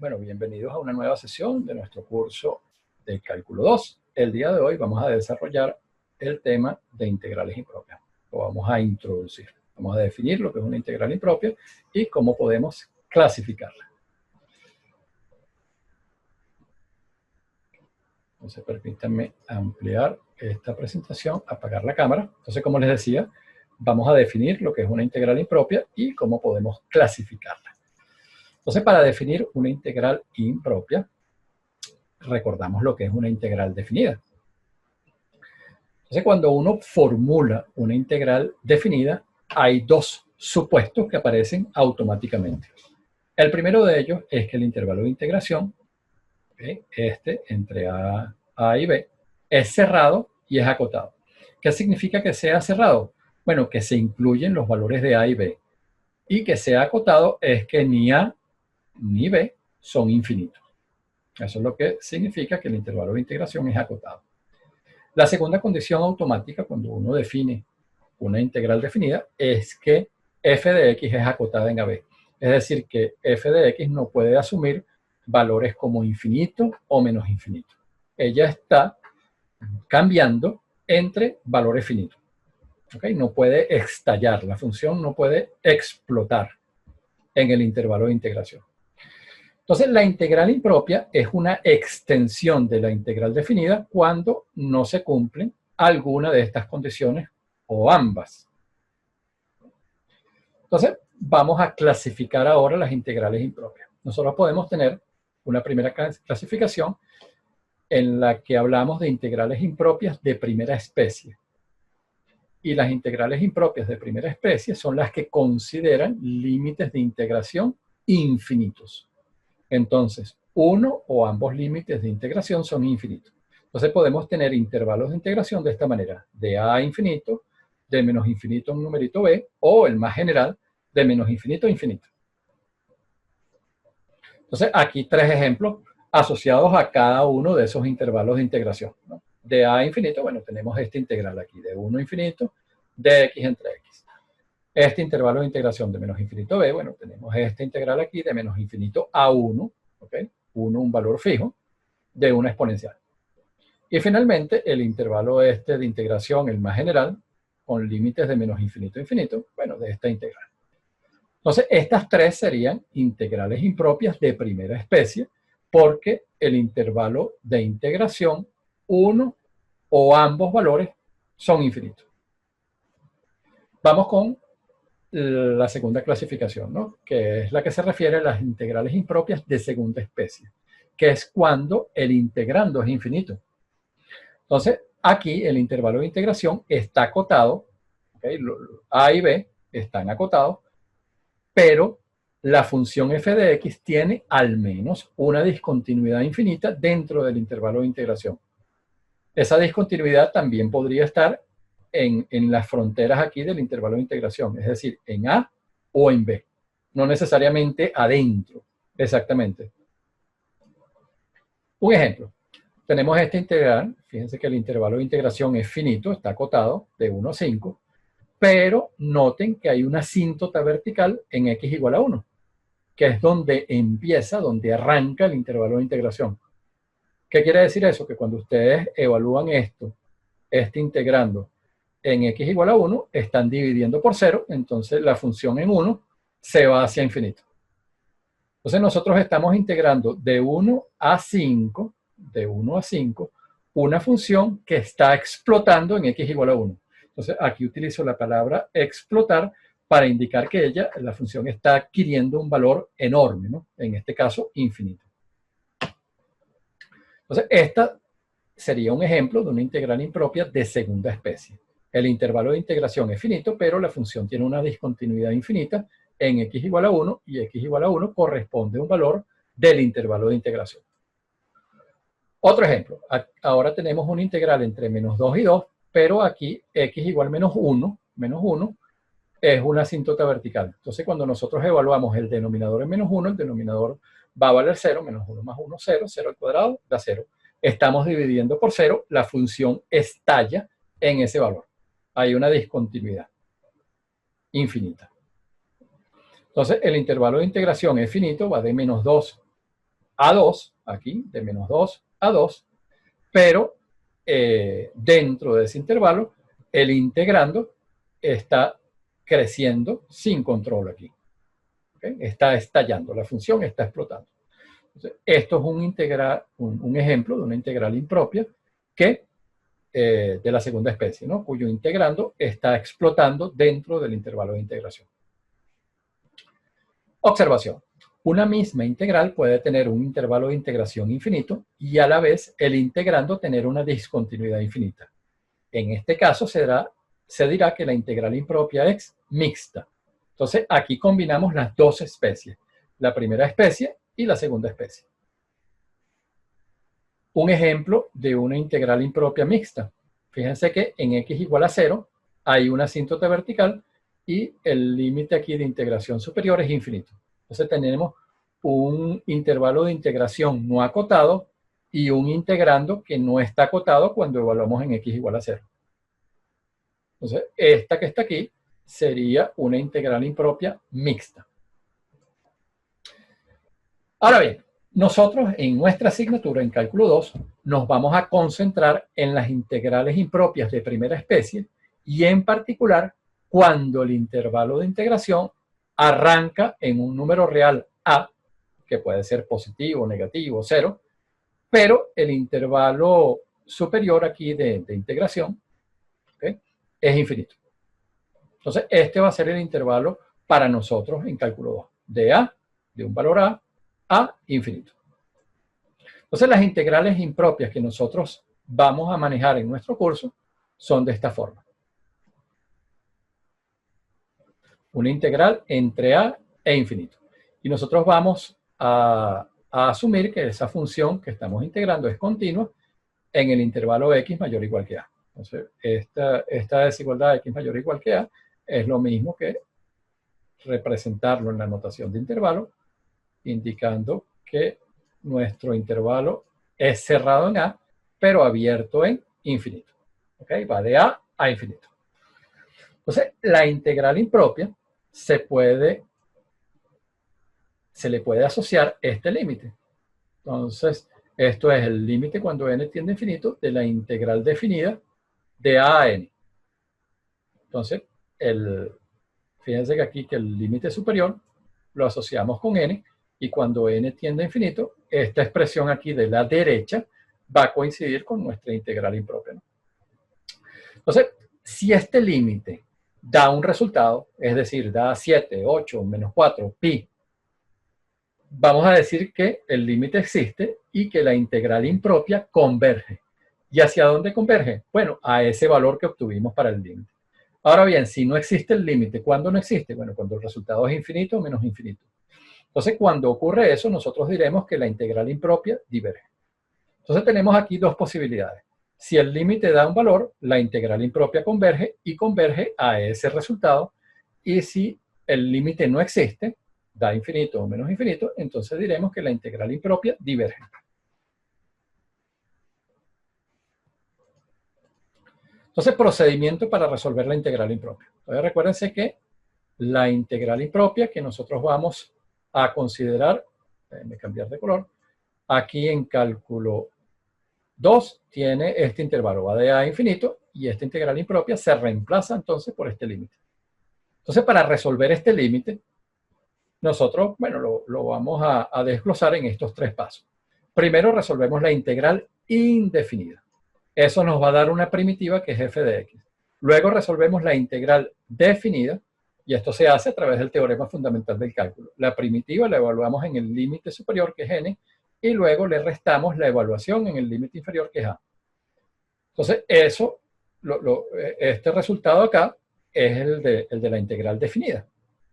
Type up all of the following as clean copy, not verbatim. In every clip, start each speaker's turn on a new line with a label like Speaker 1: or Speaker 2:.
Speaker 1: Bueno, bienvenidos a una nueva sesión de nuestro curso de Cálculo 2. El día de hoy vamos a desarrollar el tema de integrales impropias. Lo vamos a introducir. Vamos a definir lo que es una integral impropia y cómo podemos clasificarla. Entonces, permítanme ampliar esta presentación, apagar la cámara. Entonces, como les decía, vamos a definir lo que es una integral impropia y cómo podemos clasificarla. Entonces, para definir una integral impropia, recordamos lo que es una integral definida. Entonces, cuando uno formula una integral definida, hay dos supuestos que aparecen automáticamente. El primero de ellos es que el intervalo de integración, este entre A y B, es cerrado y es acotado. ¿Qué significa que sea cerrado? Bueno, que se incluyen los valores de A y B. Y que sea acotado es que ni A ni B son infinitos. Eso es lo que significa que el intervalo de integración es acotado. La segunda condición automática, cuando uno define una integral definida, es que f de x es acotada en AB. Es decir, que f de x no puede asumir valores como infinito o menos infinito. Ella está cambiando entre valores finitos. ¿Okay? No puede estallar, la función no puede explotar en el intervalo de integración. Entonces, la integral impropia es una extensión de la integral definida cuando no se cumplen alguna de estas condiciones o ambas. Entonces, vamos a clasificar ahora las integrales impropias. Nosotros podemos tener una primera clasificación en la que hablamos de integrales impropias de primera especie. Y las integrales impropias de primera especie son las que consideran límites de integración infinitos. Entonces, uno o ambos límites de integración son infinitos. Entonces podemos tener intervalos de integración de esta manera, de a a infinito, de menos infinito a un numerito b, o el más general, de menos infinito a infinito. Entonces aquí tres ejemplos asociados a cada uno de esos intervalos de integración, ¿no? De a a infinito, bueno, tenemos esta integral aquí, de 1 a infinito, de x entre x. Este intervalo de integración de menos infinito a b, bueno, tenemos esta integral aquí de menos infinito a 1, ¿ok? 1, un valor fijo, de una exponencial. Y finalmente, el intervalo este de integración, el más general, con límites de menos infinito a infinito, bueno, de esta integral. Entonces, estas tres serían integrales impropias de primera especie, porque el intervalo de integración, uno o ambos valores, son infinitos. Vamos con la segunda clasificación, ¿no? Que es la que se refiere a las integrales impropias de segunda especie, que es cuando el integrando es infinito. Entonces, aquí el intervalo de integración está acotado, ¿okay? A y B están acotados, pero la función f de x tiene al menos una discontinuidad infinita dentro del intervalo de integración. Esa discontinuidad también podría estar en las fronteras aquí del intervalo de integración, es decir, en A o en B, no necesariamente adentro, exactamente. Un ejemplo, tenemos esta integral, fíjense que el intervalo de integración es finito, está acotado de 1 a 5, pero noten que hay una asíntota vertical en x igual a 1, que es donde empieza, donde arranca el intervalo de integración. ¿Qué quiere decir eso? Que cuando ustedes evalúan esto, integrando en x igual a 1, están dividiendo por 0, entonces la función en 1 se va hacia infinito. Entonces nosotros estamos integrando de 1 a 5, una función que está explotando en x igual a 1. Entonces aquí utilizo la palabra explotar para indicar que la función está adquiriendo un valor enorme, ¿no? En este caso, infinito. Entonces, esta sería un ejemplo de una integral impropia de segunda especie. El intervalo de integración es finito, pero la función tiene una discontinuidad infinita en x igual a 1, y x igual a 1 corresponde a un valor del intervalo de integración. Otro ejemplo, ahora tenemos una integral entre menos 2 y 2, pero aquí x igual menos 1 es una asíntota vertical. Entonces, cuando nosotros evaluamos el denominador en menos 1, el denominador va a valer 0, menos 1 más 1, 0, 0 al cuadrado da 0. Estamos dividiendo por 0, la función estalla en ese valor. Hay una discontinuidad infinita. Entonces, el intervalo de integración es finito, va de menos 2 a 2, aquí, de menos 2 a 2, pero dentro de ese intervalo, el integrando está creciendo sin control aquí. ¿Okay? Está estallando, la función está explotando. Entonces, esto es un ejemplo de una integral impropia que, de la segunda especie, ¿no? Cuyo integrando está explotando dentro del intervalo de integración. Observación. Una misma integral puede tener un intervalo de integración infinito y a la vez el integrando tener una discontinuidad infinita. En este caso se dirá que la integral impropia es mixta. Entonces aquí combinamos las dos especies, la primera especie y la segunda especie. Un ejemplo de una integral impropia mixta. Fíjense que en x igual a 0 hay una asíntota vertical y el límite aquí de integración superior es infinito. Entonces tenemos un intervalo de integración no acotado y un integrando que no está acotado cuando evaluamos en x igual a 0. Entonces, esta que está aquí sería una integral impropia mixta. Ahora bien, nosotros en nuestra asignatura en cálculo 2 nos vamos a concentrar en las integrales impropias de primera especie y en particular cuando el intervalo de integración arranca en un número real a, que puede ser positivo, negativo, 0, pero el intervalo superior aquí de integración, ¿okay?, es infinito. Entonces, este va a ser el intervalo para nosotros en cálculo 2, de a, de un valor a infinito. Entonces, las integrales impropias que nosotros vamos a manejar en nuestro curso son de esta forma. Una integral entre a e infinito. Y nosotros vamos a asumir que esa función que estamos integrando es continua en el intervalo x mayor o igual que a. Entonces, esta desigualdad de x mayor o igual que a es lo mismo que representarlo en la notación de intervalo, indicando que nuestro intervalo es cerrado en a, pero abierto en infinito. ¿Okay? Va de a infinito. Entonces, la integral impropia se le puede asociar este límite. Entonces, esto es el límite cuando n tiende a infinito de la integral definida de a n. Entonces, fíjense que aquí que el límite superior lo asociamos con n, y cuando n tiende a infinito, esta expresión aquí de la derecha va a coincidir con nuestra integral impropia, ¿no? Entonces, si este límite da un resultado, es decir, da 7, 8, menos 4, pi, vamos a decir que el límite existe y que la integral impropia converge. ¿Y hacia dónde converge? Bueno, a ese valor que obtuvimos para el límite. Ahora bien, si no existe el límite, ¿cuándo no existe? Bueno, cuando el resultado es infinito o menos infinito. Entonces, cuando ocurre eso, nosotros diremos que la integral impropia diverge. Entonces, tenemos aquí dos posibilidades. Si el límite da un valor, la integral impropia converge y converge a ese resultado. Y si el límite no existe, da infinito o menos infinito, entonces diremos que la integral impropia diverge. Entonces, procedimiento para resolver la integral impropia. Entonces, recuérdense que la integral impropia que nosotros vamos a considerar, déjenme cambiar de color, aquí en cálculo 2 tiene este intervalo, va de a infinito, y esta integral impropia se reemplaza entonces por este límite. Entonces, para resolver este límite, nosotros, bueno, lo vamos a desglosar en estos tres pasos. Primero resolvemos la integral indefinida. Eso nos va a dar una primitiva que es f de x. Luego resolvemos la integral definida, y esto se hace a través del teorema fundamental del cálculo. La primitiva la evaluamos en el límite superior, que es n, y luego le restamos la evaluación en el límite inferior, que es a. Entonces, este resultado acá es el de la integral definida.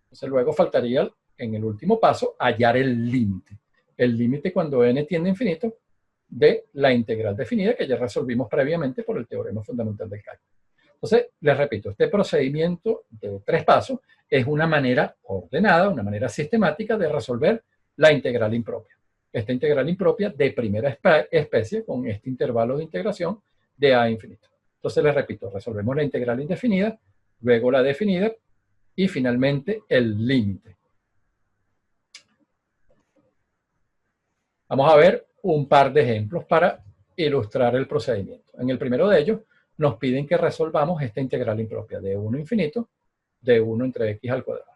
Speaker 1: Entonces, luego faltaría, en el último paso, hallar el límite. El límite cuando n tiende a infinito de la integral definida que ya resolvimos previamente por el teorema fundamental del cálculo. Entonces, les repito, este procedimiento de tres pasos es una manera ordenada, una manera sistemática de resolver la integral impropia. Esta integral impropia de primera especie con este intervalo de integración de a infinito. Entonces, les repito, resolvemos la integral indefinida, luego la definida y finalmente el límite. Vamos a ver un par de ejemplos para ilustrar el procedimiento. En el primero de ellos, nos piden que resolvamos esta integral impropia de 1 infinito de 1 entre x al cuadrado.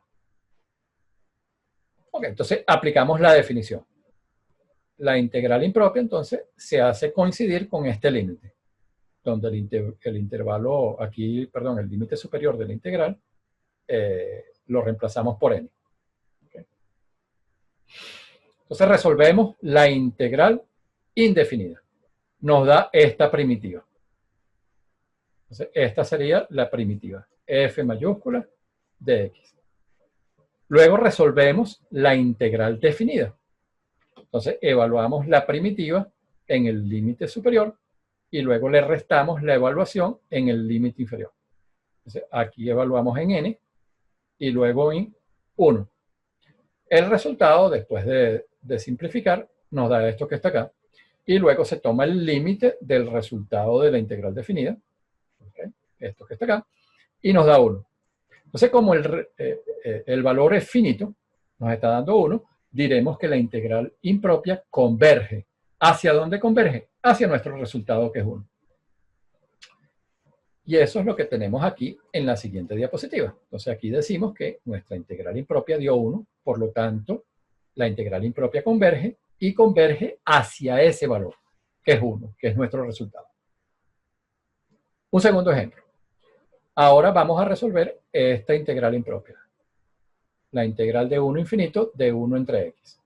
Speaker 1: Ok, entonces aplicamos la definición. La integral impropia, entonces, se hace coincidir con este límite, donde el intervalo, aquí, perdón, el límite superior de la integral, lo reemplazamos por n. Okay. Entonces resolvemos la integral indefinida. Nos da esta primitiva. Entonces, esta sería la primitiva, f mayúscula de x. Luego resolvemos la integral definida. Entonces, evaluamos la primitiva en el límite superior y luego le restamos la evaluación en el límite inferior. Entonces, aquí evaluamos en n y luego en 1. El resultado, después de simplificar, nos da esto que está acá. Y luego se toma el límite del resultado de la integral definida, ¿okay? Esto que está acá, y nos da 1. Entonces, como el valor es finito, nos está dando 1, diremos que la integral impropia converge. ¿Hacia dónde converge? Hacia nuestro resultado, que es 1. Y eso es lo que tenemos aquí en la siguiente diapositiva. Entonces, aquí decimos que nuestra integral impropia dio 1, por lo tanto, la integral impropia converge y converge hacia ese valor, que es 1, que es nuestro resultado. Un segundo ejemplo. Ahora vamos a resolver esta integral impropia. La integral de 1 infinito de 1 entre x.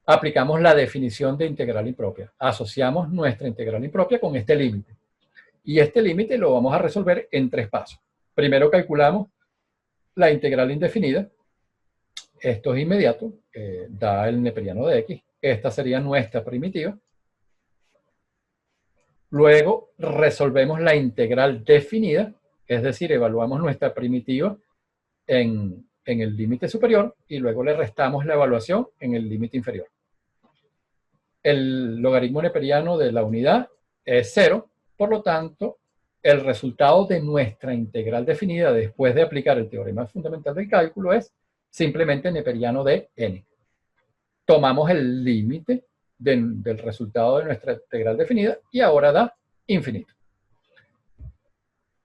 Speaker 1: Aplicamos la definición de integral impropia. Asociamos nuestra integral impropia con este límite. Y este límite lo vamos a resolver en 3 pasos. Primero calculamos la integral indefinida. Esto es inmediato, da el neperiano de x. Esta sería nuestra primitiva. Luego resolvemos la integral definida, es decir, evaluamos nuestra primitiva en el límite superior y luego le restamos la evaluación en el límite inferior. El logaritmo neperiano de la unidad es 0, por lo tanto, el resultado de nuestra integral definida después de aplicar el teorema fundamental del cálculo es simplemente neperiano de n. Tomamos el límite del resultado de nuestra integral definida y ahora da infinito.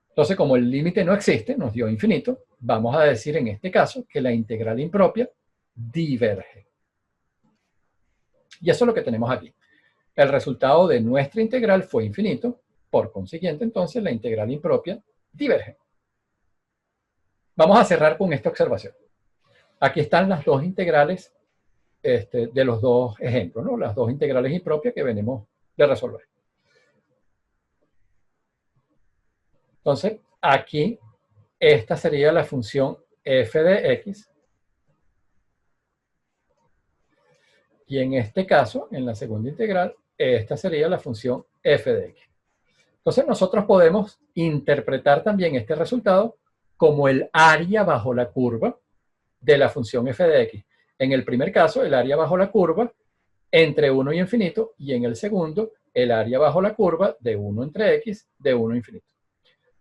Speaker 1: Entonces, como el límite no existe, nos dio infinito, vamos a decir en este caso que la integral impropia diverge. Y eso es lo que tenemos aquí. El resultado de nuestra integral fue infinito, por consiguiente, entonces, la integral impropia diverge. Vamos a cerrar con esta observación. Aquí están las dos integrales de los dos ejemplos, ¿no? Las dos integrales impropias que venimos de resolver. Entonces, aquí, esta sería la función f de x. Y en este caso, en la segunda integral, esta sería la función f de x. Entonces, nosotros podemos interpretar también este resultado como el área bajo la curva de la función f de x. En el primer caso, el área bajo la curva entre 1 y infinito, y en el segundo, el área bajo la curva de 1 entre x de 1 a infinito.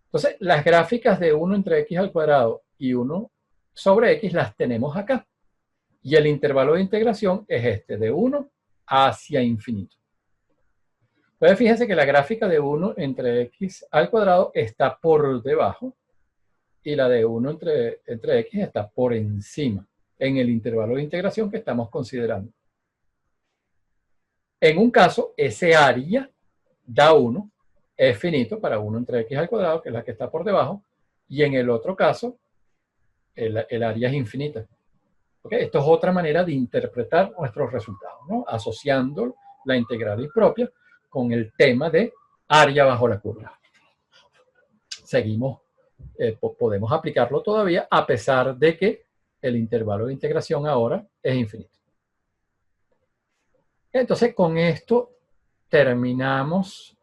Speaker 1: Entonces, las gráficas de 1 entre x al cuadrado y 1 sobre x las tenemos acá. Y el intervalo de integración es este, de 1 hacia infinito. Entonces, fíjense que la gráfica de 1 entre x al cuadrado está por debajo y la de 1 entre x está por encima en el intervalo de integración que estamos considerando. En un caso, ese área da 1, es finito para 1 entre x al cuadrado, que es la que está por debajo, y en el otro caso, el área es infinita. ¿Okay? Esto es otra manera de interpretar nuestros resultados, ¿no? Asociando la integral impropia con el tema de área bajo la curva. Seguimos, podemos aplicarlo todavía a pesar de que el intervalo de integración ahora es infinito. Entonces, con esto terminamos.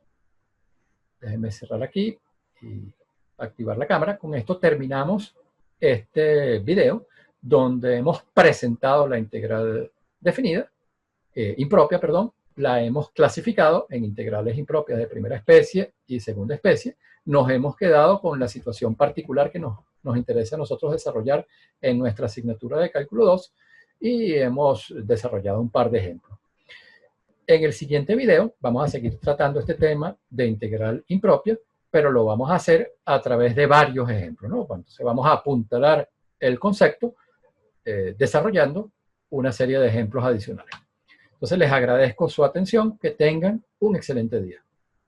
Speaker 1: Déjenme cerrar aquí y activar la cámara. Con esto terminamos este video donde hemos presentado la integral definida, impropia, perdón. La hemos clasificado en integrales impropias de primera especie y segunda especie. Nos hemos quedado con la situación particular que nos interesa a nosotros desarrollar en nuestra asignatura de cálculo 2 y hemos desarrollado un par de ejemplos. En el siguiente video vamos a seguir tratando este tema de integral impropia, pero lo vamos a hacer a través de varios ejemplos, ¿no? Entonces vamos a apuntalar el concepto desarrollando una serie de ejemplos adicionales. Entonces les agradezco su atención, que tengan un excelente día.